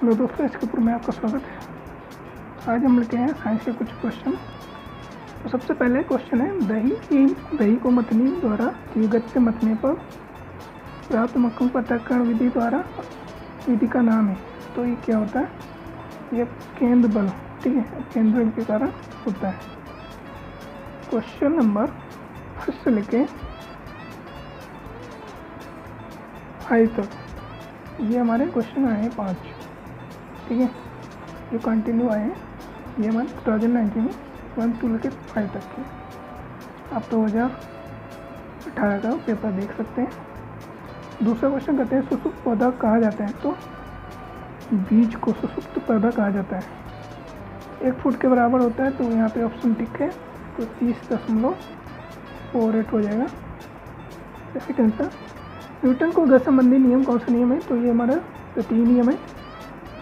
Hello दोस्तों, इसके ऊपर में आपका स्वागत है। आज हम लेके आए हैं साइंस के कुछ क्वेश्चन। तो सबसे पहले क्वेश्चन है, दही को मथनी द्वारा विगत से मथने पर प्राप्त मक्खन पृथक्करण विधि का नाम है। तो ये क्या होता है? ये केंद्र बल, ठीक है, केंद्र बल के कारण होता है। क्वेश्चन नंबर फर्स्ट से लेके 5 तक ये हमारे क्वेश्चन आए हैं 5, ठीक है, जो कंटिन्यू आए हैं। ये हमारे 2019 में 1 से लेकर 5 तक के। आप 2018 का पेपर देख सकते हैं। दूसरा क्वेश्चन कहते हैं, सुसुप्त पौधा कहा जाता है। तो बीज को सुसुप्त पौधा कहा जाता है। 1 फुट के बराबर होता है। तो यहाँ पे ऑप्शन टिक है, तो 30.48 हो जाएगा। सेकंड था, न्यूटन को गति संबंधी नियम कौन सा नियम है? तो ये हमारा तृतीय नियम है,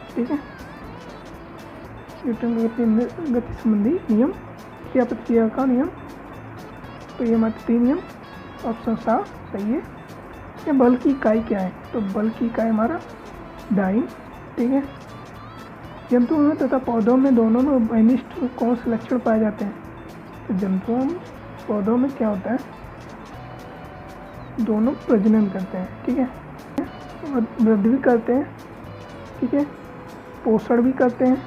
ठीक है। न्यूटन का गति संबंधी नियम, क्रिया प्रतिक्रिया का नियम, तो ये हमारा तृतीय नियम। ऑप्शन सा सही है। ये बल की इकाई क्या है? तो बल की इकाई हमारा डाइन, ठीक है। जंतुओं में तथा पौधों में दोनों में वैनिष्ठ कौन से लक्षण पाए जाते हैं? तो जंतुओं में, पौधों में क्या होता है? दोनों प्रजनन करते हैं, ठीक है, वृद्धि भी करते हैं, ठीक है, पोषण भी करते हैं,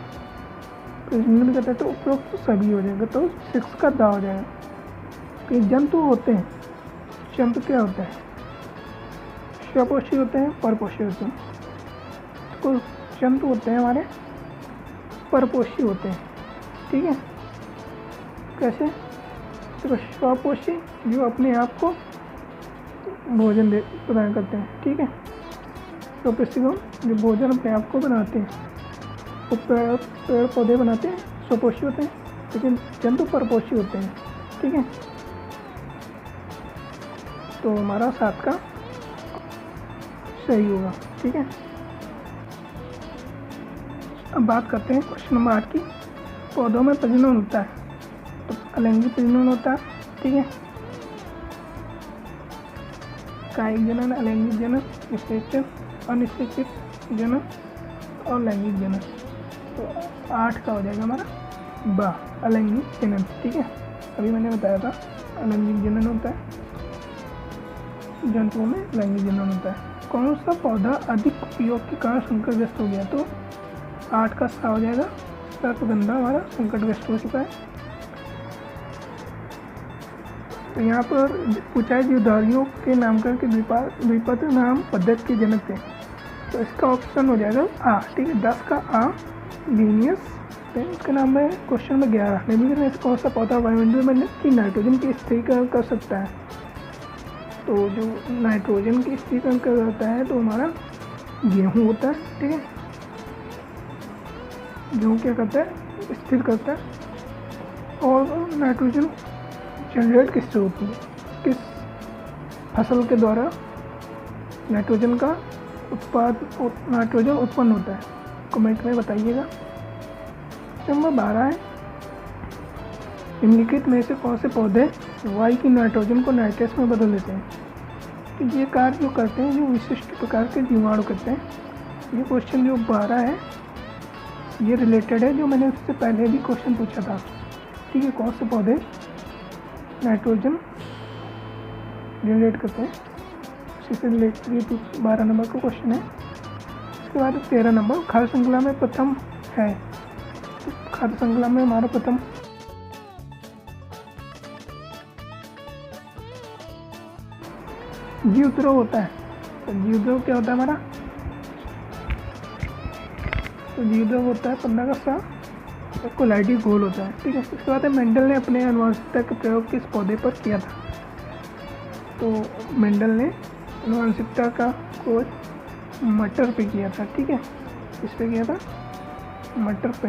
प्रजनन भी करते हैं। तो उपरोक्त सभी हो जाएगा। तो 6 का दा हो जाएगा। कि जंतु होते हैं, जंतु क्या होता है? स्वपोषी होते हैं, परपोषी होते हैं। तो जंतु होते हैं हमारे परपोषी होते हैं, ठीक है। कैसे? तो स्वपोषी जो अपने आप को भोजन प्रदान करते हैं, ठीक है। तो जो भोजन अपने आप को बनाते हैं, वो पेड़ पौधे बनाते हैं, स्वपोषी होते हैं। लेकिन जंतु परपोषी होते हैं, ठीक है। तो हमारा 7 का सही होगा, ठीक है। अब बात करते हैं क्वेश्चन नंबर 8 की। पौधों में प्रजनन होता है। तो अलैंगिक प्रजनन होता है, ठीक है। कायिक जनन, अलैंगिक जनन, निषेचित, अनिषेचित जनन और लैंगिक जनन। तो 8 का हो जाएगा हमारा अलैंगिक जनन, ठीक है। अभी मैंने बताया था अलैंगिक जनन होता है, जंतुओं में लैंगिक जनन होता है। कौन सा पौधा अधिक उपयोग के कारण संकटग्रस्त हो गया? तो 8 का सा हो जाएगा। सर्पगंधा हमारा संकटग्रस्त हो चुका है। तो यहाँ पर पूछा है, जीवधारियों के नामकरण के द्विपद नाम पद्धति के जनक थे। तो इसका ऑप्शन हो जाएगा आ, ठीक है। 10 का आ लीनियस। फिर उसके नाम में क्वेश्चन में 11, निम्नलिखित में से कौन सा पौधा वायुमंडल में की नाइट्रोजन की स्थिरीकरण कर सकता है? तो जो नाइट्रोजन की स्थिरीकरण करता है तो हमारा गेहूँ होता है, ठीक है। गेहूँ क्या करता है? स्थिर करता है। और नाइट्रोजन जनरेट किससे होती है? किस फसल के द्वारा नाइट्रोजन उत्पन्न होता है? कमेंट में बताइएगा। नंबर 12 है, निम्नलिखित में से कौन से पौधे वायु की नाइट्रोजन को नाइट्रस में बदल देते हैं? तो ये कार्य जो करते हैं, जो विशिष्ट प्रकार के जीवाणु करते हैं। ये क्वेश्चन जो 12 है, ये रिलेटेड है जो मैंने उससे पहले भी क्वेश्चन पूछा था, ठीक है। कौन से पौधे नाइट्रोजन जनरेट करते हैं, उसी से रिलेटेड ये 12 नंबर का क्वेश्चन है। उसके बाद 13 नंबर, खाद्य श्रृंखला में प्रथम है। तो खाद्य श्रृंखला में हमारा प्रथम जीवद्रव होता है। तो जीवद्रव क्या होता है हमारा? तो जीवद्रव होता है 15 का सा, कोलाइडी घोल होता है, ठीक है। उसके बाद मेंडल ने अपने आनुवंशिकता के प्रयोग किस पौधे पर किया था? तो मेंडल ने आनुवंशिकता का खोज मटर पे किया था, ठीक है। किस पे किया था? मटर पे,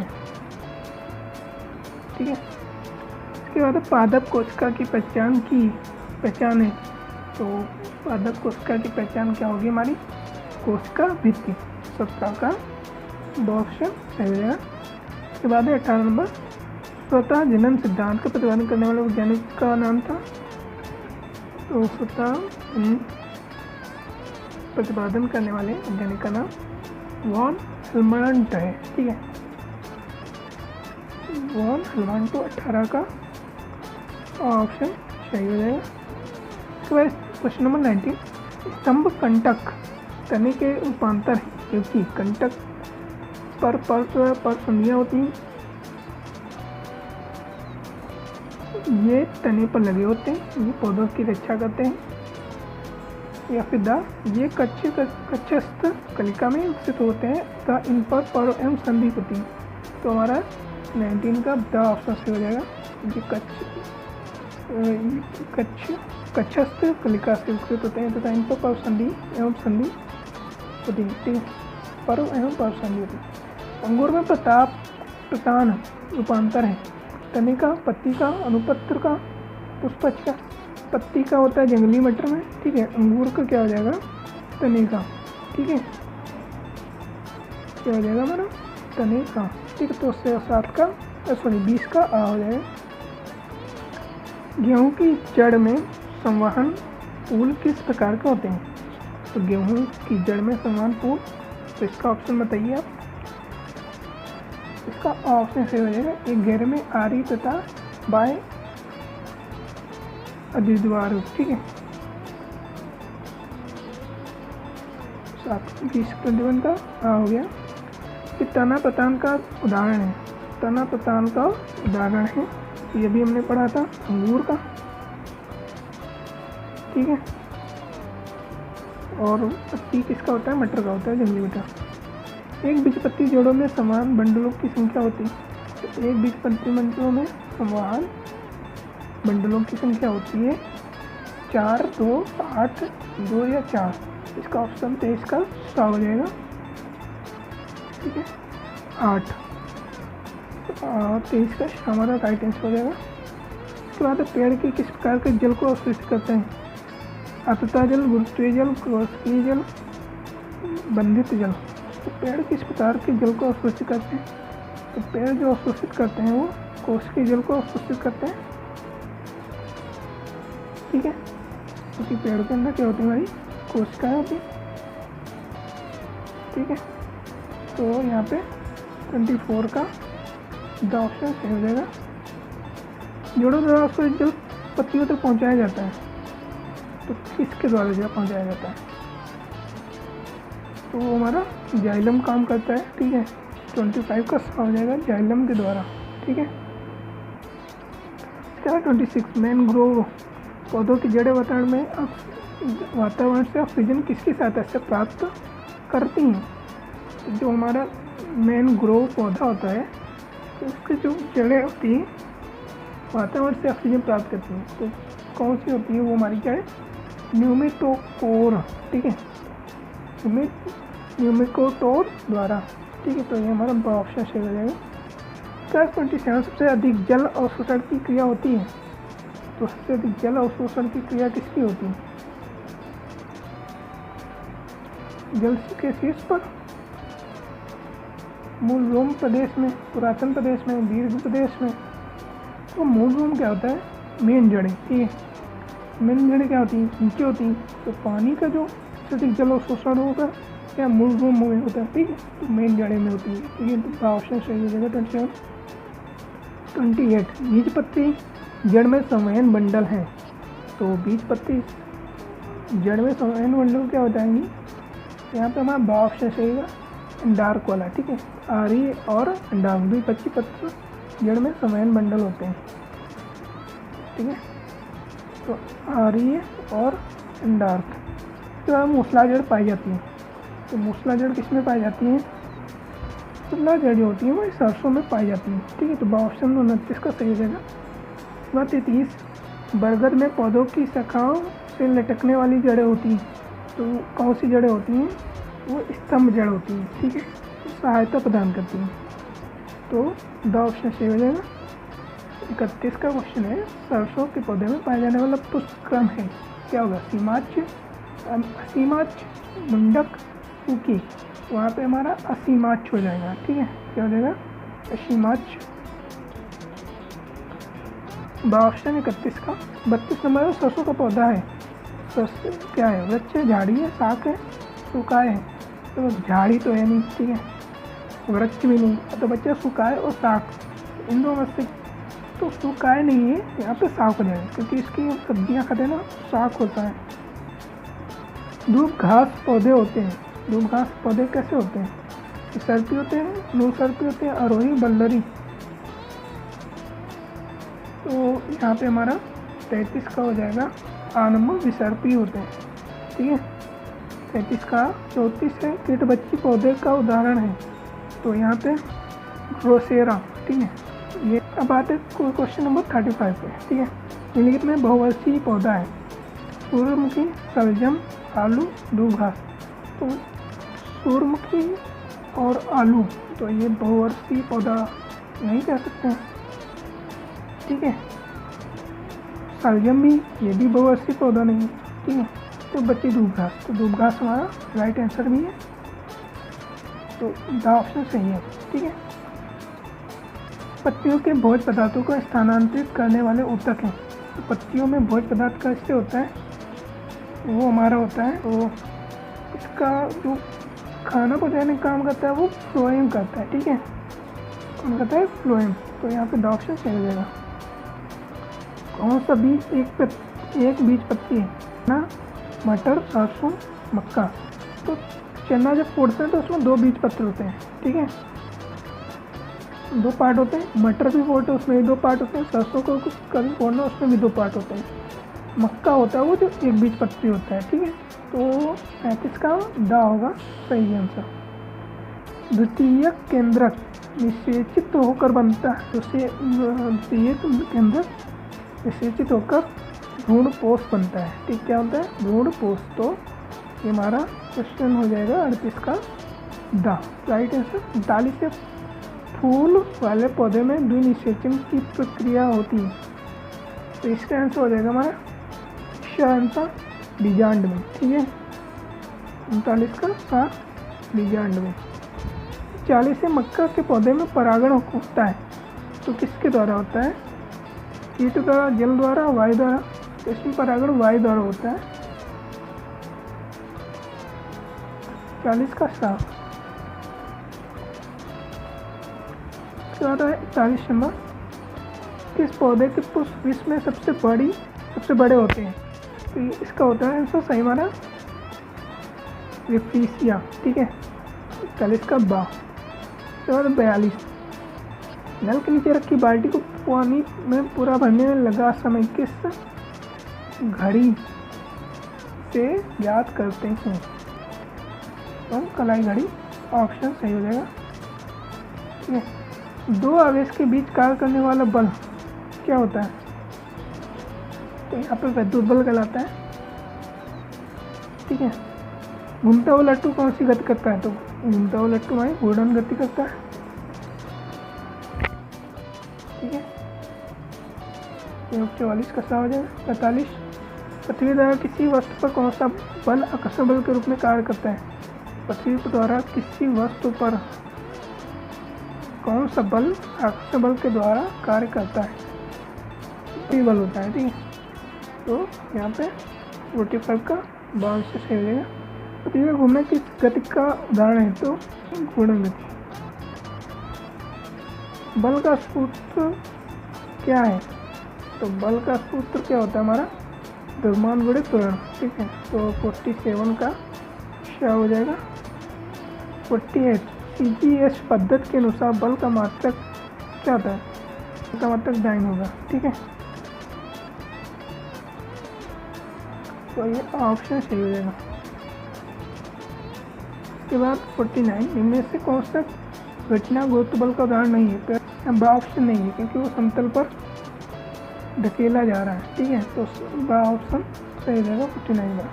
ठीक है। इसके बाद पादप कोशिका की पहचान है। तो पादप कोशिका की पहचान क्या होगी हमारी? कोशिका भित्ति। 17 का 2 ऑप्शन सही हो जाएगा। उसके बाद 18 नंबर, स्वतः जनन सिद्धांत का प्रतिपादन करने वाले वैज्ञानिक का नाम था। तो स्वतः प्रतिपादन करने वाले वैज्ञानिक का नाम वॉन हेलमंट है, ठीक है। वॉन हेलमंट 18 का ऑप्शन सही हो जाएगा। उसके बाद क्वेश्चन नंबर 19, स्तंभ कंटक तने के रूपांतर है, क्योंकि कंटक पर संधियाँ होती हैं, ये तने पर लगे होते हैं, ये पौधों की रक्षा करते हैं, या फिर ये कक्षस्थ कलिका में विकसित होते हैं तथा इन पर एवं संधि होती है। तो हमारा 19 का द ऑप्शन से हो जाएगा। ये कक्षस्थ कलिका से विकसित होते हैं तथा इन पर पर्व संधि एवं संधि होती है, ठीक है। पर्व एवं पर्व संधि होती है। अंगूर में प्रतान रूपांतर है, तने का, पत्ती का, अनुपत्र का, पुष्पच का। पत्ती का होता है जंगली मटर में, ठीक है। अंगूर का क्या हो जाएगा, तने का, ठीक है। क्या हो जाएगा हमारा, तने का, ठीक है। तो उससे 20 का आ हो जाएगा। गेहूं की जड़ में संवहन पुल किस प्रकार के होते हैं? तो गेहूं की जड़ में संवहन पुल, तो इसका ऑप्शन बताइए आप। इसका ऑप्शन से हो जाएगा, एक घेरे में आरी तथा बाएं अधिद्वार, ठीक है। 20 का आ हो गया। फिर तना पतान का उदाहरण है, तना पतान का उदाहरण है, ये भी हमने पढ़ा था अंगूर का, ठीक है। और पत्ती किसका होता है, मटर का होता है, जंगली मटर। एक बीजपत्री जोड़ों में समान बंडलों की संख्या होती है, तो एक बीजपत्री मंडलों में समान बंडलों की संख्या होती है 4, 2, 8, 2 या 4। इसका ऑप्शन 23 का सा हो जाएगा, ठीक है। 8 और 23 का हमारा राइट आंसर हो जाएगा। उसके बाद पेड़ की किस प्रकार के जल को अवशोषित करते हैं? आर्द्रता जल, गुरुत्वीय जल, कोशिकीय जल, बंधित जल। तो पेड़ किस प्रकार के जल को अवशोषित करते हैं? तो पेड़ जो अवशोषित करते हैं वो कोशिकीय जल को अवशोषित करते हैं, ठीक है। क्योंकि पेड़ के अंदर क्या होती है, हमारी कोशिकाएं होती हैं, ठीक है। तो यहाँ पे 24 का द ऑप्शन सही हो जाएगा। जोड़ों द्वारा उसको जल पत्तियों तक पहुँचाया जाता है, तो किसके द्वारा जो पहुँचाया जाता है? तो वो हमारा जाइलम काम करता है, ठीक है। 25 का हो जाएगा, जाइलम के द्वारा, ठीक है। 26 मैनग्रोव पौधों की जड़ें वातावरण से ऑक्सीजन किसकी सहायता से प्राप्त करती हैं? तो जो हमारा मैनग्रोव पौधा होता है, तो उसकी जो जड़ें होती हैं वातावरण से ऑक्सीजन प्राप्त करती हैं, तो कौन सी होती है वो हमारी क्या है, न्यूमेटोकोर, ठीक है, न्यूमेटोकोर द्वारा, ठीक है। तो ये हमारा ऑप्शन सही हो जाएगा। 27 सबसे अधिक जल अवशोषण की क्रिया होती है, तो सबसे अधिक जल अवशोषण की क्रिया किसकी होती है? जल के शीर्ष पर, मूल रोम प्रदेश में, पुरातन प्रदेश में, दीर्घ प्रदेश में। तो मूल रोम क्या होता है, मेन जड़ें, ठीक है। मेन जड़ें क्या होती हैं, नीचे होती हैं। तो पानी का जो अधिक जल अवशोषण होगा क्या मूल रोम में होता है, ठीक है। तो मेन जड़ें में होती है, ठीक है। तो ऑप्शन सही हो जाएगा 28 बीजपत्री जड़ में संवहन बंडल है, तो बीजपत्री जड़ में संवहन बंडल क्या हो जाएंगी? यहाँ पे हमारा ऑप्शन सही होगा डार्क वाला, ठीक है। आरी और डार्क बीजपत्री पत्र जड़ में संवहन बंडल होते हैं, ठीक है। तो आरी और डार्क। तो मूसला जड़ पाई जाती है, तो मूसला जड़ किस में पाई जाती है? मूसला जड़ जो होती है वो सरसों में पाई जाती है, ठीक है। तो ऑप्शन 29 का सही हो जाएगा। 33 बरगद में पौधों की शाखाओं से लटकने वाली जड़ें होती हैं, तो कौन सी जड़ें होती हैं? वो स्तंभ जड़ होती हैं, ठीक है। तो सहायता प्रदान करती हैं, तो द ऑप्शन सही हो जाएगा। 31 का क्वेश्चन है, सरसों के पौधे में पाया जाने वाला पुष्प क्रम है, क्या होगा? असीमाच, मुंडक, सूखी। वहाँ पे हमारा असीमाच हो जाएगा, ठीक है। क्या हो जाएगा? असीमाच। ऑप्शन 31 का 32 नंबर सरसों का पौधा है, सरसों क्या है? वृक्ष है, झाड़ी है, शाख है, सूखा है? तो झाड़ी तो है नहीं, ठीक है, वृक्ष भी नहीं, तो बच्चा सुखाए और साख, इन दोनों में से तो सुखाए नहीं है, यहाँ पे साख हो जाएगा क्योंकि इसकी सब्जियाँ खाते हैं ना, साख होता है। धूप घास पौधे होते हैं। धूप घास पौधे कैसे होते हैं? सर्पी होते हैं, नू सर्पी होते हैं, आरोही, बल्लरी। तो यहाँ पे हमारा 33 का हो जाएगा आनम विसर्पी होते हैं, ठीक है। 33 का 34 है कीट बच्ची पौधे का उदाहरण है, तो यहाँ पे ड्रोसेरा, ठीक है। ये अब आते हैं क्वेश्चन नंबर 35 पे, ठीक है। निम्नलिखित में बहुवर्षीय पौधा है, सूर्यमुखी, शलजम, आलू, दूब घास। तो सूर्यमुखी और आलू तो ये बहुवर्षीय पौधा नहीं कह सकते हैं, ठीक है। शलजम भी, ये भी बहुवर्षीय पौधा नहीं है, ठीक है। तो बच्ची दूब घास, तो दूब घास हमारा राइट आंसर भी है, तो द ऑप्शन सही है, ठीक है। पत्तियों के भोज्य पदार्थों को स्थानांतरित करने वाले ऊतक हैं। तो पत्तियों में भोज्य पदार्थ कैसे होता है, वो हमारा होता है, तो इसका जो खाना पहुँचाने का काम करता है वो फ्लोएम करता है, ठीक है। कौन करता है? फ्लोएम। तो यहाँ पे द ऑप्शन सही हो जाएगा। कौन सा बीज एक बीज पत्ती है ना? मटर, सरसों, मक्का। तो चना जब फोड़ते हैं तो उसमें 2 बीज पत्ते होते हैं, ठीक है, 2 पार्ट होते हैं। मटर भी फोड़ते हैं, उसमें भी 2 पार्ट होते हैं। सरसों को कुछ कभी फोड़ना, उसमें भी 2 पार्ट होते हैं। मक्का होता है वो जो 1 बीज पत्ती होता है, ठीक है। तो 35 का द होगा सही आंसर। द्वितीयक केंद्रक निषेचित होकर बनता है, द्वितीयक केंद्रक निषेचित होकर भ्रूणपोष बनता है, ठीक। क्या होता है? भ्रूणपोष। तो ये हमारा क्वेश्चन हो जाएगा 38 का द राइट आंसर। 39 से फूल वाले पौधे में द्विनिषेचन की प्रक्रिया होती है, तो इसका आंसर हो जाएगा हमारा शांता बीजांड में, ठीक है। 39 का 7 बीजांड में। 40 से मक्का के पौधे में परागण होता है, तो किसके द्वारा होता है? कीट द्वारा, जल द्वारा, वायु द्वारा। तो इसमें परागण वायु द्वारा होता है। 40 का 7। इसके बाद है 41 नंबर। किस पौधे के पुष्प विश्व में सबसे बड़े होते हैं? तो इसका होता है आंसर सही हमारा विफ्रीसिया, ठीक है। 41 का बा। इसके बाद 42। नल के नीचे रखी बाल्टी को पानी में पूरा भरने में लगा समय किस घड़ी से याद करते हैं? तो कलाई घड़ी ऑप्शन सही हो जाएगा, ठीक है। 2 आवेश के बीच कार्य करने वाला बल क्या होता है? तो यहाँ पे विद्युत बल कहलाता है, ठीक है। घूमता हुआ लट्टू कौन सी गति करता है? तो घूमता हुआ लट्टू हमारी घूर्णन गति करता है, ठीक है। 44 का सा हो जाएगा। 45। पृथ्वी द्वारा किसी वस्तु पर कौन सा बल आकर्षण बल के रूप में कार्य करता है? पृथ्वी द्वारा किसी वस्तु पर कौन सा बल आकर्षण बल के द्वारा कार्य करता है? पृथ्वी बल होता है, ठीक है। तो यहाँ पे 45 का बाल से सही हो जाएगा। पृथ्वी में घूमने की गति का उदाहरण है, तो घूर्णन गति। बल का सूत्र क्या है? तो बल का सूत्र क्या होता है हमारा? द्रव्यमान गुणे त्वरण, ठीक है। तो 47 का क्या हो जाएगा? 48। CGS पद्धति के अनुसार बल का मात्रक क्या होता है? बल का मात्रक डाइन होगा, ठीक है। तो ये ऑप्शन सही हो जाएगा। इसके बाद 49। इनमें से कौन सा घटना गुरुत्व बल का उदाहरण नहीं है? तो ऑप्शन नहीं है क्योंकि वो समतल पर धकेला जा रहा है, ठीक है। तो ऑप्शन सही हो जाएगा 49 बार।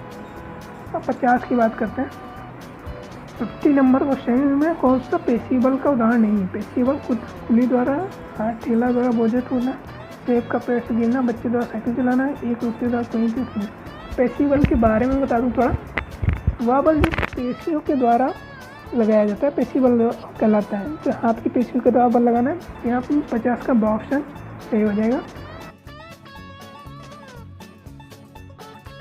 अब 50 की बात करते हैं। 50 नंबर क्वेश्चन में कौन सा पेशी बल का उदाहरण नहीं है? पेशी बल कुली द्वारा, हाथ ठेला द्वारा बोझ उठाना, सेब का पेड़ से गिरना, बच्चे द्वारा साइकिल चलाना, एक रुपये द्वारा कहीं से। पेशी बल के बारे में बता दूं थोड़ा। वह बल जो पेशियों के द्वारा लगाया जाता है पेशी बल कहलाता है। तो हाथ की पेशियों के द्वारा बल लगाना है। यहाँ पर 50 का ऑप्शन सही हो जाएगा।